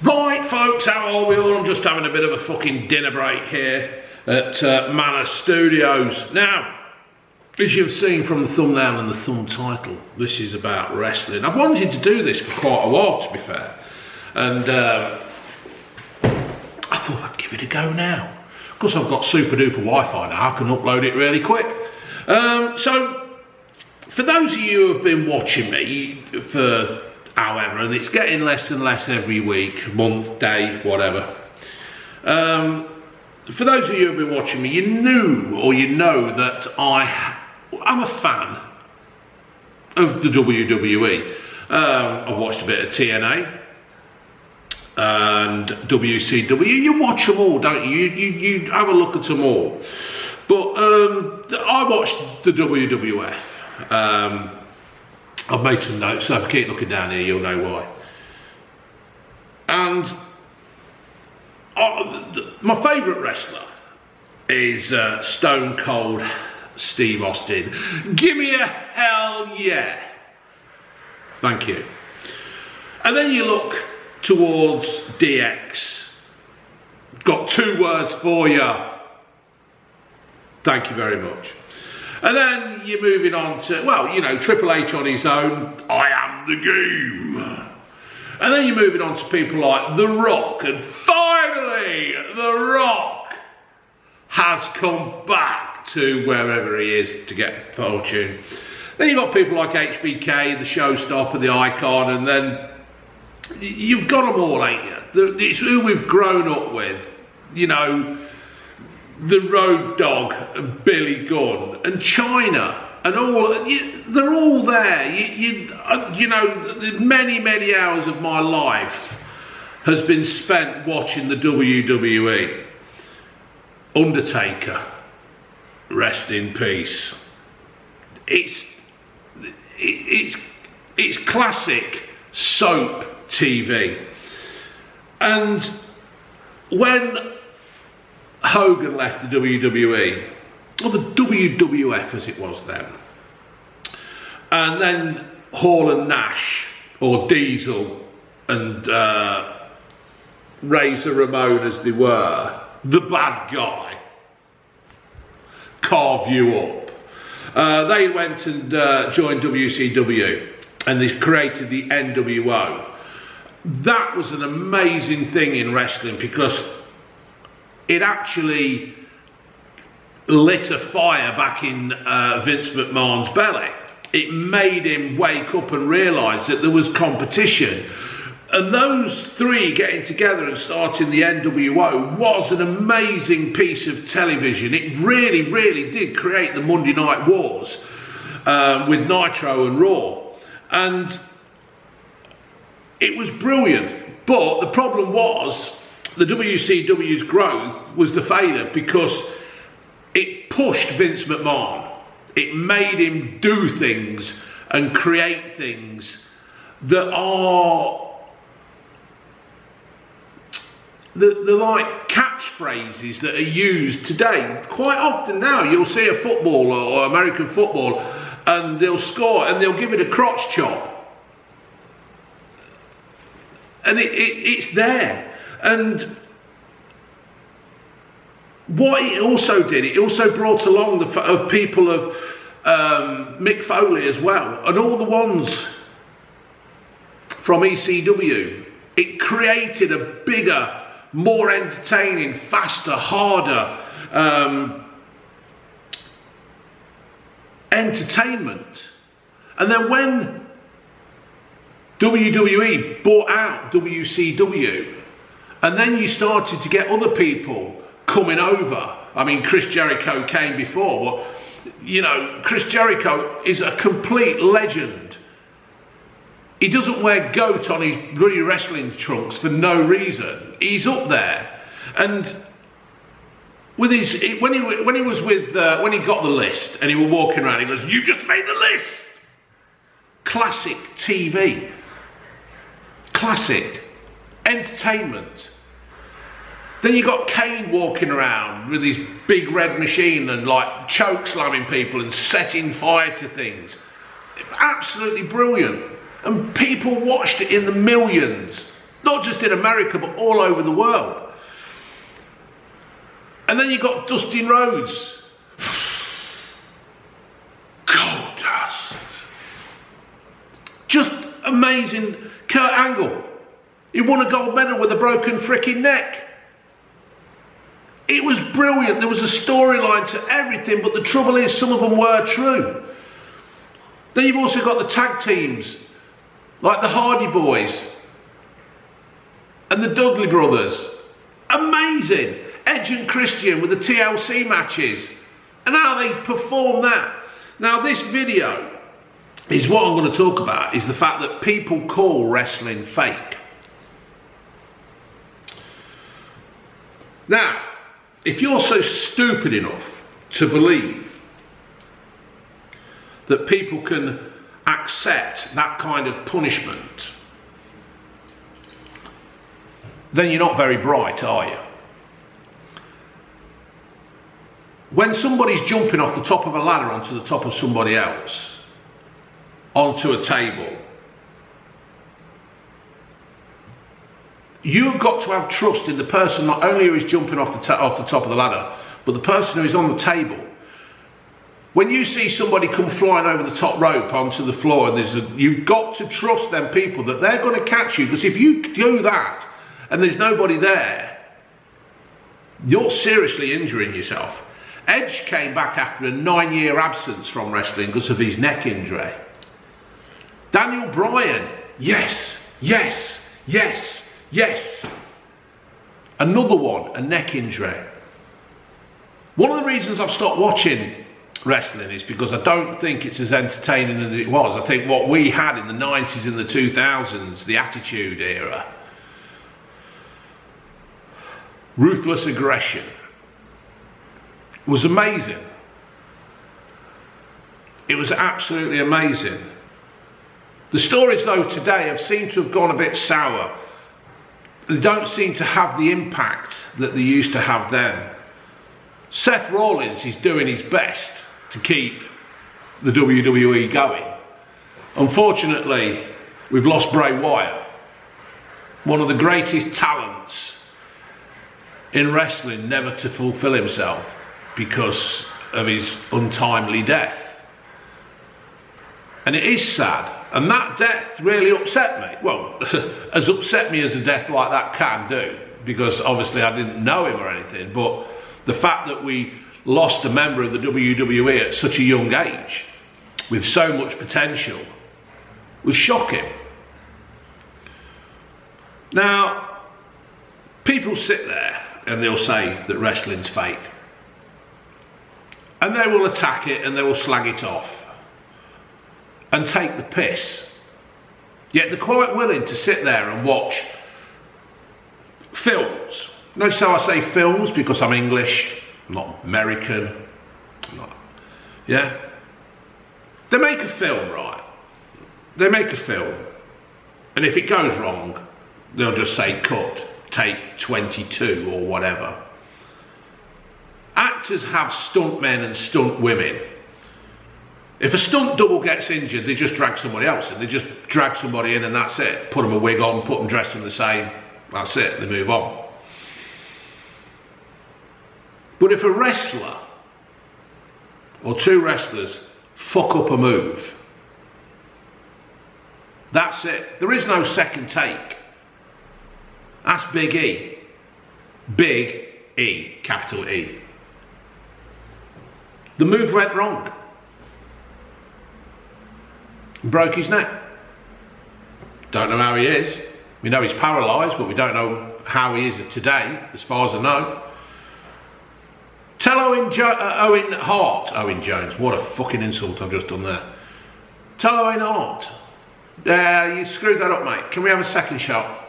Right, folks, how are we all? I'm just having a bit of a fucking dinner break here at Manor Studios. Now, as you've seen from the thumbnail and the thumb title, this is about wrestling. I've wanted to do this for quite a while, to be fair, and I thought I'd give it a go now. Of course, I've got super duper Wi-Fi now. I can upload it really quick. So, for those of you who have been watching me for however, and it's getting less and less every week, month, day, whatever. For those of you who have been watching me, you knew or you know that I'm a fan of the WWE. I've watched a bit of TNA and WCW. You watch them all, don't you? You have a look at them all. But I watched the WWF. I've made some notes, so if you keep looking down here, you'll know why. And my favourite wrestler is Stone Cold Steve Austin. Give me a hell yeah. Thank you. And then you look towards DX. Got two words for you. Thank you very much. And then you're moving on to, well, you know, Triple H on his own, I am the game. And then you're moving on to people like The Rock, and finally, The Rock has come back to wherever he is to get fortune. Then you've got people like HBK, the showstopper, the icon, and then you've got them all, ain't you? It's who we've grown up with, you know, the Road Dogg and Billy Gunn and China and all, they're all there. You know, many hours of my life has been spent watching the WWE. Undertaker, rest in peace. It's classic soap TV. And when Hogan left the WWE, or the WWF as it was then, and then Hall and Nash, or Diesel and Razor Ramon as they were, the bad guy, carve you up. They went and joined WCW, and they created the NWO. That was an amazing thing in wrestling because it actually lit a fire back in Vince McMahon's belly. It made him wake up and realise that there was competition. And those three getting together and starting the NWO was an amazing piece of television. It really did create the Monday Night Wars with Nitro and Raw. And it was brilliant. But the problem was, the WCW's growth was the failure because it pushed Vince McMahon. It made him do things and create things that are the like catchphrases that are used today. Quite often now you'll see a footballer or American football and they'll score and they'll give it a crotch chop. And it's there. And what it also did, it also brought along the people of Mick Foley as well, and all the ones from ECW. It created a bigger, more entertaining, faster, harder entertainment. And then when WWE bought out WCW, and then you started to get other people coming over. I mean, Chris Jericho came before, but, you know, Chris Jericho is a complete legend. He doesn't wear goat on his bloody wrestling trunks for no reason. He's up there. And with his, when he got the list and he was walking around, he goes, "You just made the list." Classic TV. Classic. Entertainment. Then you got Kane walking around with his big red machine and like choke slamming people and setting fire to things. Absolutely brilliant. And people watched it in the millions. Not just in America, but all over the world. And then you've got Dustin Rhodes. Gold dust. Just amazing. Kurt Angle. He won a gold medal with a broken freaking neck. It was brilliant. There was a storyline to everything, but the trouble is some of them were true. Then you've also got the tag teams, like the Hardy Boys and the Dudley Brothers. Amazing. Edge and Christian with the TLC matches and how they perform that. Now this video is what I'm going to talk about, is the fact that people call wrestling fake. Now, if you're so stupid enough to believe that people can accept that kind of punishment, then you're not very bright, are you? When somebody's jumping off the top of a ladder onto the top of somebody else, onto a table, you've got to have trust in the person, not only who is jumping off the top of the ladder, but the person who is on the table. When you see somebody come flying over the top rope onto the floor, and you've got to trust them people that they're going to catch you, because if you do that and there's nobody there, you're seriously injuring yourself. Edge came back after a 9-year absence from wrestling because of his neck injury. Daniel Bryan, yes, yes, yes. Yes, another one, a neck injury. One of the reasons I've stopped watching wrestling is because I don't think it's as entertaining as it was. I think what we had in the 90s and the 2000s, the Attitude Era, ruthless aggression, was amazing. It was absolutely amazing. The stories though today have seemed to have gone a bit sour. They don't seem to have the impact that they used to have then. Seth Rollins is doing his best to keep the WWE going. Unfortunately, we've lost Bray Wyatt, one of the greatest talents in wrestling never to fulfill himself because of his untimely death. And it is sad. And that death really upset me. Well, as upset me as a death like that can do, because obviously I didn't know him or anything, but the fact that we lost a member of the WWE at such a young age, with so much potential, was shocking. Now, people sit there and they'll say that wrestling's fake. And they will attack it and they will slag it off and take the piss. Yet they're quite willing to sit there and watch films. Notice how I say films, because I'm English, I'm not American. Yeah? They make a film, right? They make a film. And if it goes wrong, they'll just say cut, take 22 or whatever. Actors have stunt men and stunt women. If a stunt double gets injured, they just drag somebody else in. They just drag somebody in and that's it. Put them a wig on, put them dressed in the same. That's it, they move on. But if a wrestler or two wrestlers fuck up a move, that's it. There is no second take. That's Big E. Big E, capital E. The move went wrong. Broke his neck. Don't know how he is. We know he's paralysed, but we don't know how he is today, as far as I know. Tell Owen Jones, what a fucking insult I've just done there. Tell Owen Hart, you screwed that up, mate. Can we have a second shot?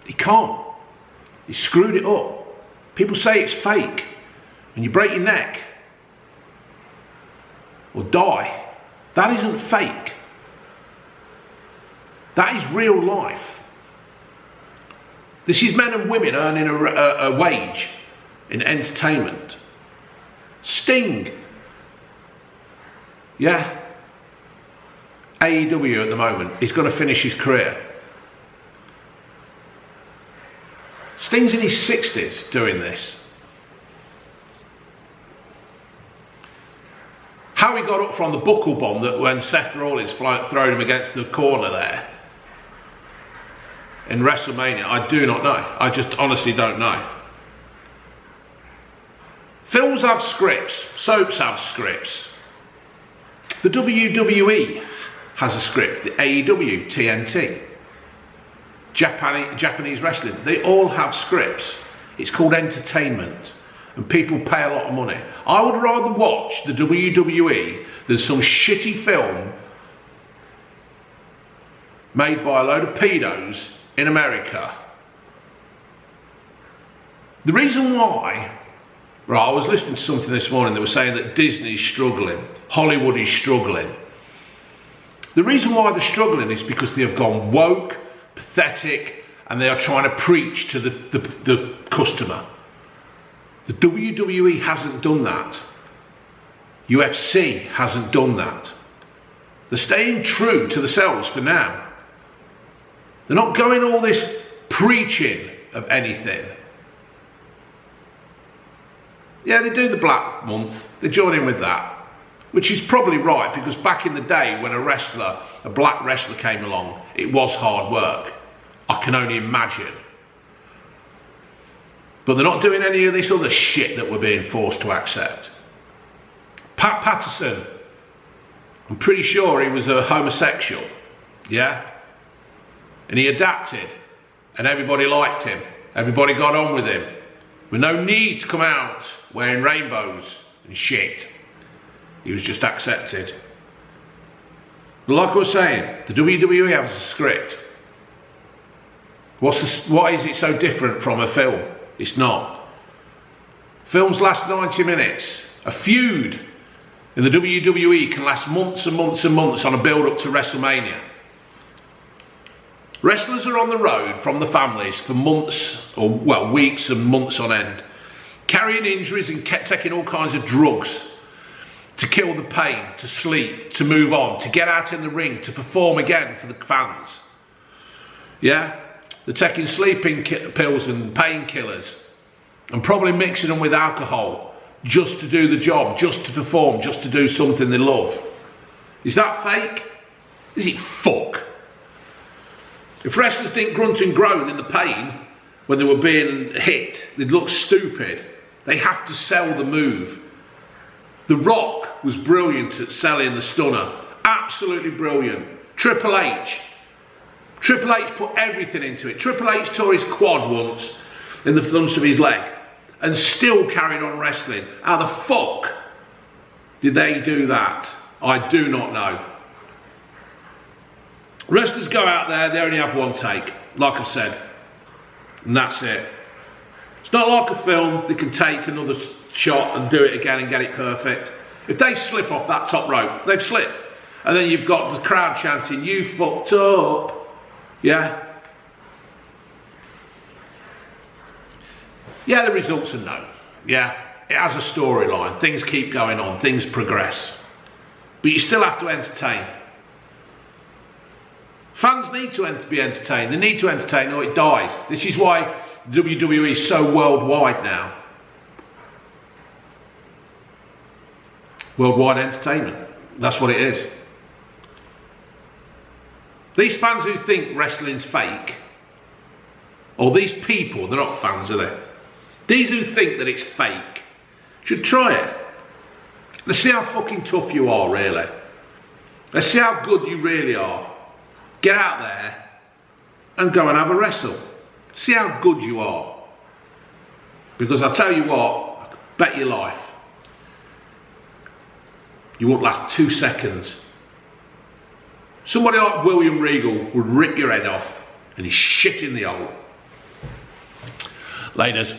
He can't. He screwed it up. People say it's fake. When you break your neck or die, that isn't fake. That is real life. This is men and women earning a wage in entertainment. Sting. Yeah. AEW at the moment. He's going to finish his career. Sting's in his 60s doing this. How he got up from the buckle bomb that when Seth Rollins thrown him against the corner there in WrestleMania, I do not know. I just honestly don't know. Films have scripts, soaps have scripts. The WWE has a script, the AEW, TNT, Japanese wrestling, they all have scripts. It's called entertainment and people pay a lot of money. I would rather watch the WWE than some shitty film made by a load of pedos in America. The reason why, right, I was listening to something this morning that was saying that Disney's struggling, Hollywood is struggling. The reason why they're struggling is because they have gone woke, pathetic, and they are trying to preach to the customer. The WWE hasn't done that. UFC hasn't done that. They're staying true to themselves for now. They're not going all this preaching of anything. Yeah, they do the Black Month. They join in with that. Which is probably right, because back in the day when a black wrestler came along, it was hard work. I can only imagine. But they're not doing any of this other shit that we're being forced to accept. Pat Patterson, I'm pretty sure he was a homosexual, yeah? And he adapted, and everybody liked him. Everybody got on with him. With no need to come out wearing rainbows and shit. He was just accepted. But like I was saying, the WWE has a script. Why is it so different from a film? It's not. Films last 90 minutes. A feud in the WWE can last months and months and months on a build-up to WrestleMania. Wrestlers are on the road from the families for months, or well, weeks and months on end, carrying injuries and taking all kinds of drugs to kill the pain, to sleep, to move on, to get out in the ring, to perform again for the fans. Yeah? They're taking sleeping pills and painkillers and probably mixing them with alcohol just to do the job, just to perform, just to do something they love. Is that fake? Is it fuck? If wrestlers didn't grunt and groan in the pain when they were being hit, they'd look stupid. They have to sell the move. The Rock was brilliant at selling the stunner. Absolutely brilliant. Triple H put everything into it. Triple H tore his quad once in the front of his leg and still carried on wrestling. How the fuck did they do that? I do not know. Wrestlers go out there, they only have one take, like I said, and that's it. It's not like a film, they can take another shot and do it again and get it perfect. If they slip off that top rope, they've slipped. And then you've got the crowd chanting, "You fucked up." Yeah? Yeah, the results are no. Yeah, it has a storyline. Things keep going on, things progress. But you still have to entertain. Fans need to be entertained. They need to entertain or it dies. This is why WWE is so worldwide now. Worldwide entertainment. That's what it is. These fans who think wrestling's fake, or these people, they're not fans, are they? These who think that it's fake should try it. Let's see how fucking tough you are, really. Let's see how good you really are. Get out there and go and have a wrestle. See how good you are. Because I'll tell you what, I bet your life, you won't last 2 seconds. Somebody like William Regal would rip your head off and he's shit in the hole. Laters.